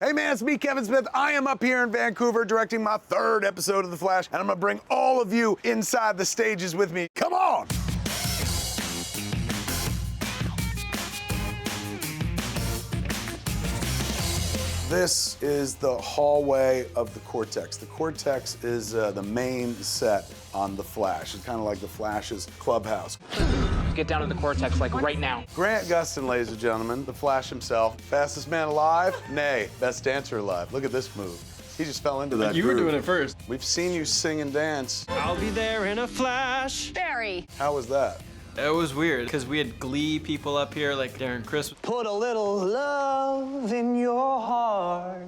Hey man, it's me, Kevin Smith. I am up here in Vancouver directing my 3rd episode of The Flash, and I'm gonna bring all of you inside the stages with me. Come on! This is the hallway of the Cortex. The Cortex is the main set on The Flash. It's kind of like The Flash's clubhouse. Get down to the Cortex, like, right now. Grant Gustin, ladies and gentlemen, the Flash himself. Fastest man alive? Nay, best dancer alive. Look at this move. He just fell into that You were groove. doing it first. We've seen you sing and dance. I'll be there in a flash. Barry. How was that? It was weird, because we had Glee people up here, like Darren Criss. Put a little love in your heart.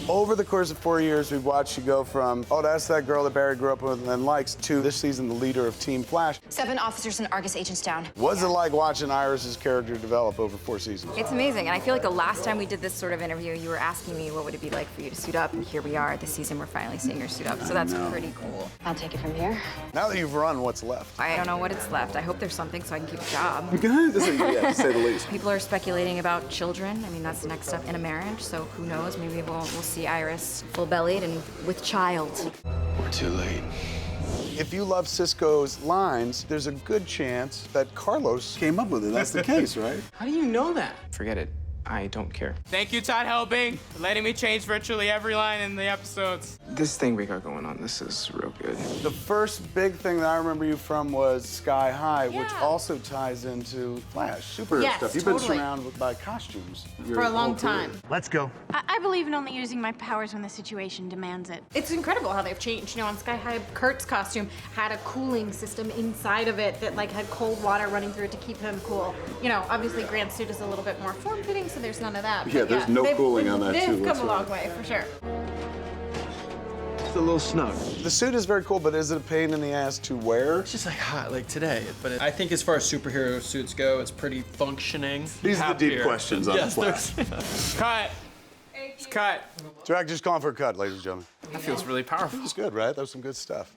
Over the course of 4 years, we've watched you go from, oh, that's that girl that Barry grew up with and likes, to this season, the leader of Team Flash. 7 officers and Argus agents down. What's it like watching Iris's character develop over 4 seasons? It's amazing, and I feel like the last time we did this sort of interview, you were asking me what would it be like for you to suit up, and here we are this season, we're finally seeing her suit up, so that's pretty cool. I'll take it from here. Now that you've run, what's left? I don't know what it's left. I hope there's something so I can keep a job. Yeah, to say the least. People are speculating about children. I mean, that's the next step in a marriage, so who knows? Maybe we'll see Iris full-bellied and with child. We're too late. If you love CISCO's lines, there's a good chance that Carlos came up with it. That's the case, right? How do you know that? Forget it. I don't care. Thank you, Todd Helbing, for letting me change virtually every line in the episodes. This thing we got going on, this is real good. The first big thing that I remember you from was Sky High, which Yeah. also ties into Flash, superhero Yes, stuff. You've totally. been surrounded by costumes For a long time. Let's go. I believe in only using my powers when the situation demands it. It's incredible how they've changed. You know, on Sky High, Kurt's costume had a cooling system inside of it that like had cold water running through it to keep him cool. You know, obviously Grant's suit is a little bit more form-fitting, so there's none of that. Yeah, But there's no cooling on that, they've too. come That's a long right. way, for sure. It's a little snug. The suit is very cool, but is it a pain in the ass to wear? It's just like hot, like today. But I think as far as superhero suits go, it's pretty functioning. These are the deep Happier. questions on Yes, The Flash. there's- Cut. It's cut. Director's calling for a cut, ladies and gentlemen. That feels really powerful. It was good, right? That was some good stuff.